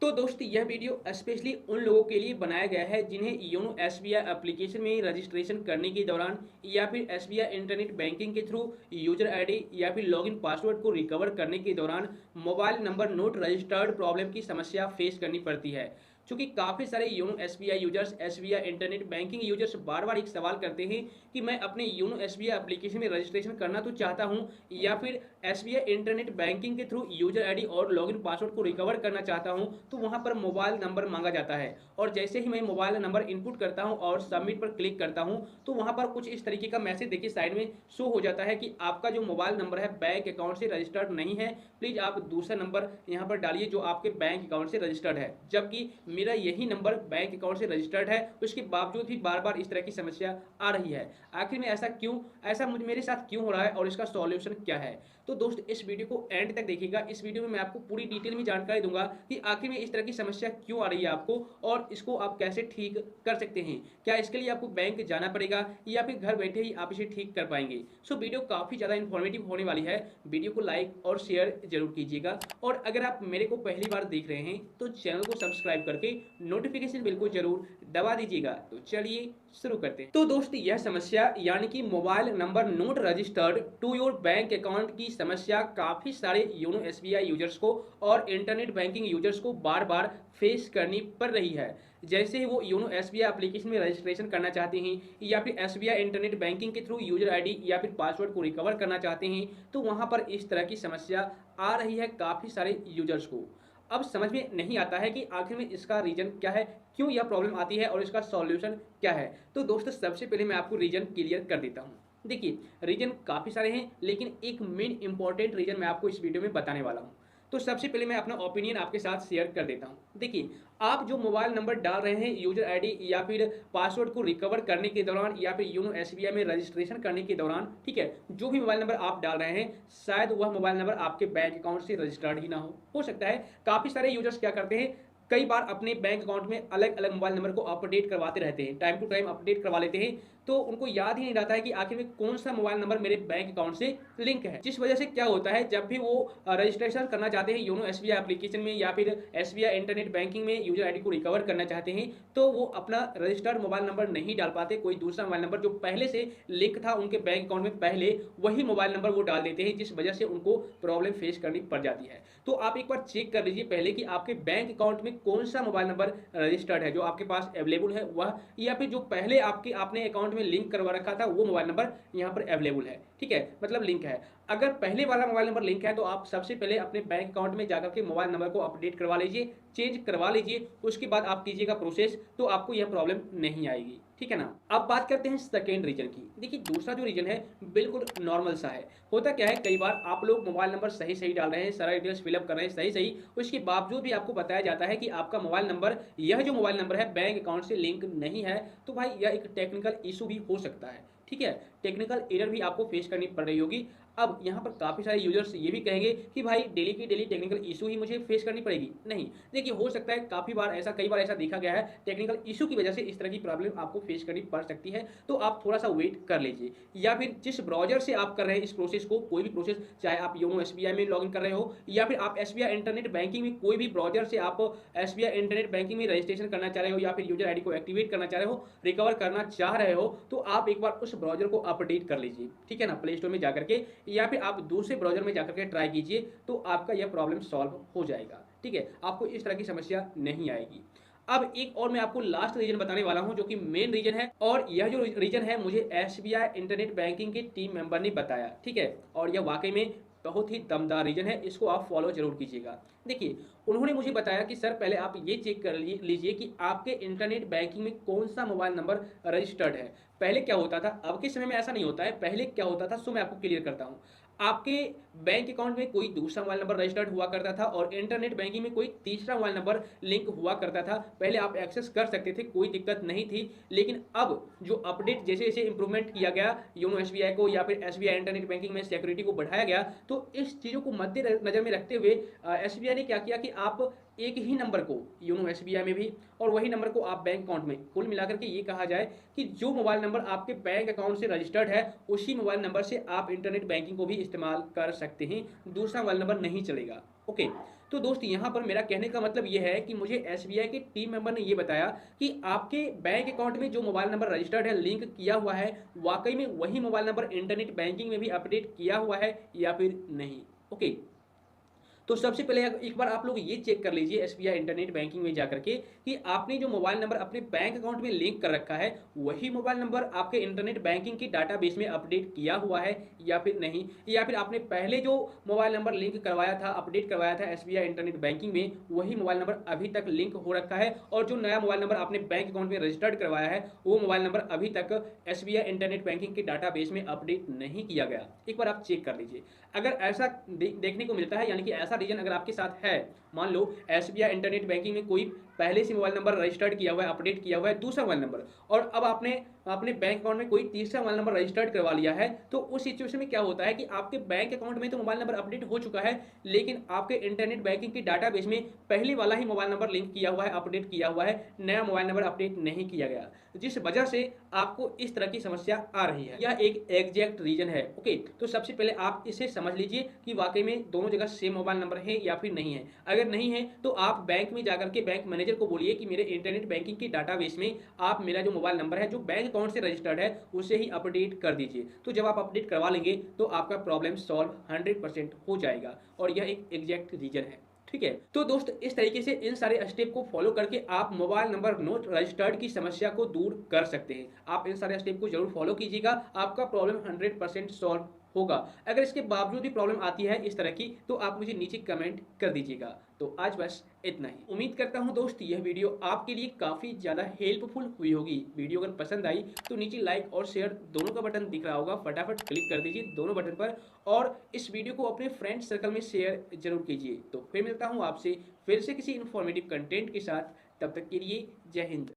तो दोस्त यह वीडियो स्पेशली उन लोगों के लिए बनाया गया है जिन्हें योनो एसबीआई एप्लीकेशन में रजिस्ट्रेशन करने के दौरान या फिर एसबीआई इंटरनेट बैंकिंग के थ्रू यूजर आईडी या फिर लॉगिन पासवर्ड को रिकवर करने के दौरान mobile number note registered problem की समस्या फेस करनी पड़ती है। चूंकि काफ़ी सारे YONO SBI users SBI internet banking users बार बार एक सवाल करते हैं कि मैं अपने योनो एसबीआई एप्लीकेशन में रजिस्ट्रेशन करना तो चाहता हूं या फिर एसबीआई इंटरनेट बैंकिंग के थ्रू यूजर आईडी और लॉगिन पासवर्ड को रिकवर करना चाहता हूं, तो वहां पर मोबाइल नंबर मांगा जाता है और जैसे ही मैं मोबाइल नंबर इनपुट करता हूं और सबमिट पर क्लिक करता हूं तो वहां पर कुछ इस तरीके का मैसेज देखिए साइड में शो हो जाता है कि आपका जो मोबाइल नंबर है बैंक अकाउंट से रजिस्टर्ड नहीं है, प्लीज आप दूसरा नंबर यहां पर डालिए जो आपके बैंक अकाउंट से रजिस्टर्ड है। जबकि मेरा यही नंबर बैंक अकाउंट से रजिस्टर्ड है, उसके बावजूद भी बार बार इस तरह की समस्या आ रही है। आखिर में ऐसा क्यों, ऐसा मुझ मेरे साथ क्यों हो रहा है और इसका सॉल्यूशन क्या है? तो दोस्त इस वीडियो को एंड तक देखिएगा। इस वीडियो में मैं आपको पूरी डिटेल में जानकारी दूंगा कि आखिर में इस तरह की समस्या क्यों आ रही है आपको और इसको आप कैसे ठीक कर सकते हैं। क्या इसके लिए आपको बैंक जाना पड़ेगा या फिर घर बैठे ही आप इसे ठीक कर पाएंगे? सो वीडियो काफी ज्यादा इंफॉर्मेटिव होने वाली है। वीडियो को लाइक और शेयर जरूर कीजिएगा और अगर आप मेरे को पहली बार देख रहे हैं तो चैनल को सब्सक्राइब करके नोटिफिकेशन बिल को जरूर दबा दीजिएगा। तो चलिए शुरू करते हैं। तो दोस्त यह समस्या यानी कि mobile number note registered to your bank account की समस्या काफी सारे योनो एसबीआई यूजर्स को और इंटरनेट बैंकिंग यूजर्स को बार बार फेस करनी पड़ रही है। जैसे ही वो योनो एसबीआई एप्लीकेशन में रजिस्ट्रेशन करना चाहते हैं या फिर एसबीआई इंटरनेट बैंकिंग के थ्रू यूजर आईडी या फिर पासवर्ड को रिकवर करना चाहते हैं तो वहां पर इस तरह की समस्या आ रही है काफी सारे यूजर्स को। अब समझ में नहीं आता है कि आखिर में इसका रीजन क्या है, क्यों यह प्रॉब्लम आती है और इसका सॉल्यूशन क्या है। तो दोस्तों सबसे पहले मैं आपको रीजन क्लियर कर देता हूं। देखिए रीजन काफी सारे हैं लेकिन एक मेन इंपॉर्टेंट रीजन मैं आपको इस वीडियो में बताने वाला हूं। तो सबसे पहले मैं अपना ओपिनियन आपके साथ शेयर कर देता हूं। देखिए आप जो मोबाइल नंबर डाल रहे हैं यूजर आईडी या फिर पासवर्ड को रिकवर करने के दौरान या फिर योनो एसबीआई में रजिस्ट्रेशन करने के दौरान, ठीक है, जो भी मोबाइल नंबर आप डाल रहे हैं शायद वह मोबाइल नंबर आपके बैंक अकाउंट से रजिस्टर्ड ही ना हो सकता है काफी सारे यूजर्स क्या करते हैं, कई बार अपने बैंक अकाउंट में अलग अलग मोबाइल नंबर को अपडेट करवाते रहते हैं, टाइम टू टाइम अपडेट करवा लेते हैं, तो उनको याद ही नहीं रहता है कि आखिर में कौन सा मोबाइल नंबर मेरे बैंक अकाउंट से लिंक है। जिस वजह से क्या होता है जब भी वो रजिस्ट्रेशन करना चाहते हैं योनो एसबीआई एप्लीकेशन में या फिर एसबीआई इंटरनेट बैंकिंग में यूजर आईडी को रिकवर करना चाहते हैं तो वो अपना रजिस्टर्ड मोबाइल नंबर नहीं डाल पाते, कोई दूसरा मोबाइल नंबर जो पहले से लिंक था उनके बैंक अकाउंट में पहले वही मोबाइल नंबर वो डाल देते हैं, जिस वजह से उनको प्रॉब्लम फेस करनी पड़ जाती है। तो आप एक बार चेक कर लीजिए पहले कि आपके बैंक अकाउंट में कौन सा मोबाइल नंबर रजिस्टर्ड है, जो आपके पास अवेलेबल है वह, या फिर जो पहले आपने अकाउंट में लिंक करवा रखा था वो मोबाइल नंबर यहाँ पर अवेलेबल है, ठीक है, मतलब लिंक है। अगर पहले वाला मोबाइल नंबर लिंक है तो आप सबसे पहले अपने बैंक अकाउंट में जाकर के मोबाइल नंबर को अपडेट करवा लीजिए, चेंज करवा लीजिए, उसके बाद आप कीजिएगा प्रोसेस, तो आपको यह प्रॉब्लम नहीं आएगी, ठीक है ना। अब बात करते हैं सेकेंड रीजन की। देखिए दूसरा जो रीजन है बिल्कुल नॉर्मल सा है। होता क्या है, कई बार आप लोग मोबाइल नंबर सही सही डाल रहे हैं, सारा डिटेल्स फिलअप कर रहे हैं सही सही, उसके बावजूद भी आपको बताया जाता है कि आपका मोबाइल नंबर, यह जो मोबाइल नंबर है बैंक अकाउंट से लिंक नहीं है। तो भाई यह एक टेक्निकल इशू भी हो सकता है, ठीक है, टेक्निकल एरर भी आपको फेस करनी पड़ रही होगी। अब यहाँ पर काफ़ी सारे यूजर्स ये भी कहेंगे कि भाई डेली की डेली टेक्निकल इशू ही मुझे फेस करनी पड़ेगी। नहीं, देखिए हो सकता है कई बार ऐसा देखा गया है टेक्निकल इशू की वजह से इस तरह की प्रॉब्लम आपको फेस करनी पड़ सकती है, तो आप थोड़ा सा वेट कर लीजिए। या फिर जिस ब्राउजर से आप कर रहे हैं इस प्रोसेस को, कोई भी प्रोसेस, चाहे आप योनो एसबीआई में लॉगिन कर रहे हो या फिर आप एसबीआई इंटरनेट बैंकिंग में कोई भी ब्राउजर से आप एसबीआई इंटरनेट बैंकिंग में रजिस्ट्रेशन करना चाह रहे हो या फिर यूजर आईडी को एक्टिवेट करना चाह रहे हो, रिकवर करना चाह रहे हो, तो आप एक बार उस ब्राउजर को अपडेट कर लीजिए, ठीक है ना, प्ले स्टोर में जाकर के या फिर आप दूसरे ब्राउजर में जाकर के ट्राई कीजिए, तो आपका यह प्रॉब्लम सॉल्व हो जाएगा, ठीक है, आपको इस तरह की समस्या नहीं आएगी। अब एक और मैं आपको लास्ट रीजन बताने वाला हूं जो कि मेन रीजन है, और यह जो रीजन है मुझे एसबीआई इंटरनेट बैंकिंग के टीम मेंबर ने बताया, ठीक है, और यह वाकई में बहुत ही दमदार रीजन है, इसको आप फॉलो जरूर कीजिएगा। देखिए उन्होंने मुझे बताया कि सर पहले आप ये चेक कर लीजिए कि आपके इंटरनेट बैंकिंग में कौन सा मोबाइल नंबर रजिस्टर्ड है। पहले क्या होता था, अब के समय में ऐसा नहीं होता है, पहले क्या होता था सो मैं आपको क्लियर करता हूँ। आपके बैंक अकाउंट में कोई दूसरा मोबाइल नंबर रजिस्टर्ड हुआ करता था और इंटरनेट बैंकिंग में कोई तीसरा मोबाइल नंबर लिंक हुआ करता था। पहले आप एक्सेस कर सकते थे, कोई दिक्कत नहीं थी, लेकिन अब जो अपडेट जैसे जैसे इंप्रूवमेंट किया गया योनो एसबीआई को या फिर एसबीआई इंटरनेट बैंकिंग में सिक्योरिटी को बढ़ाया गया, तो इस चीज़ों को मद्देनजर में रखते हुए एसबीआई ने क्या किया कि आप एक ही नंबर को योनो एसबीआई में भी और वही नंबर को आप बैंक अकाउंट में, कुल मिलाकर के ये कहा जाए कि जो मोबाइल नंबर आपके बैंक अकाउंट से रजिस्टर्ड है उसी मोबाइल नंबर से आप इंटरनेट बैंकिंग को भी इस्तेमाल कर सकते हैं, दूसरा मोबाइल नंबर नहीं चलेगा। ओके, तो दोस्त यहाँ पर मेरा कहने का मतलब ये है कि मुझे एसबीआई के टीम मेंबर ने ये बताया कि आपके बैंक अकाउंट में जो मोबाइल नंबर रजिस्टर्ड है, लिंक किया हुआ है, वाकई में वही मोबाइल नंबर इंटरनेट बैंकिंग में भी अपडेट किया हुआ है या फिर नहीं। ओके, तो सबसे पहले एक बार आप लोग ये चेक कर लीजिए एसबीआई इंटरनेट बैंकिंग में जाकर के कि आपने जो मोबाइल नंबर अपने बैंक अकाउंट में लिंक कर रखा है वही मोबाइल नंबर आपके इंटरनेट बैंकिंग की डाटाबेस में अपडेट किया हुआ है या फिर नहीं, या फिर आपने पहले जो मोबाइल नंबर लिंक करवाया था, अपडेट करवाया था एसबीआई इंटरनेट बैंकिंग में, वही मोबाइल नंबर अभी तक लिंक हो रखा है और जो नया मोबाइल नंबर आपने बैंक अकाउंट में रजिस्टर्ड करवाया है वो मोबाइल नंबर अभी तक एसबीआई इंटरनेट बैंकिंग की डाटाबेस में अपडेट नहीं किया गया। एक बार आप चेक कर लीजिए। अगर ऐसा देखने को मिलता है, यानी कि ऐसा रीजन अगर आपके साथ है, मान लो एसबीआई इंटरनेट बैंकिंग में कोई पहले से मोबाइल नंबर रजिस्टर्ड किया हुआ है, अपडेट किया हुआ है दूसरा मोबाइल नंबर, और अब आपने अपने बैंक अकाउंट में कोई तीसरा मोबाइल नंबर रजिस्टर्ड करवा लिया है, तो उस सिचुएशन में क्या होता है कि आपके बैंक अकाउंट में तो मोबाइल नंबर अपडेट हो चुका है, लेकिन आपके इंटरनेट बैंकिंग की डाटाबेस में पहले वाला ही मोबाइल नंबर लिंक किया हुआ है, अपडेट किया हुआ है, नया मोबाइल नंबर अपडेट नहीं किया गया, जिस वजह से आपको इस तरह की समस्या आ रही है। यह एक एग्जैक्ट रीजन है। ओके, तो सबसे पहले आप इसे समझ लीजिए कि वाकई में दोनों जगह सेम मोबाइल नंबर है या फिर नहीं है। अगर नहीं है तो आप बैंक में जाकर के बैंक मैनेजर को बोलिए कि मेरे इंटरनेट बैंकिंग की डाटाबेस में आप मेरा जो मोबाइल नंबर है जो बैंक अकाउंट से रजिस्टर्ड है उसे ही अपडेट कर दीजिए। तो जब आप अपडेट करवा लेंगे तो आपका प्रॉब्लम सॉल्व 100% हो जाएगा, और यह एक एग्जैक्ट रीजन है। ठीक है, तो दोस्त इस तरीके से इन सारे स्टेप को फॉलो करके आप मोबाइल नंबर नोट रजिस्टर्ड की समस्या को दूर कर सकते हैं। आप इन सारे स्टेप को जरूर फॉलो कीजिएगा, आपका प्रॉब्लम 100% सॉल्व होगा। अगर इसके बावजूद भी प्रॉब्लम आती है इस तरह की तो आप मुझे नीचे कमेंट कर दीजिएगा। तो आज बस इतना ही। उम्मीद करता हूं दोस्त यह वीडियो आपके लिए काफ़ी ज़्यादा हेल्पफुल हुई होगी। वीडियो अगर पसंद आई तो नीचे लाइक और शेयर दोनों का बटन दिख रहा होगा, फटाफट क्लिक कर दीजिए दोनों बटन पर, और इस वीडियो को अपने फ्रेंड सर्कल में शेयर जरूर कीजिए। तो फिर मिलता हूँ आपसे फिर से किसी इन्फॉर्मेटिव कंटेंट के साथ, तब तक के लिए जय हिंद।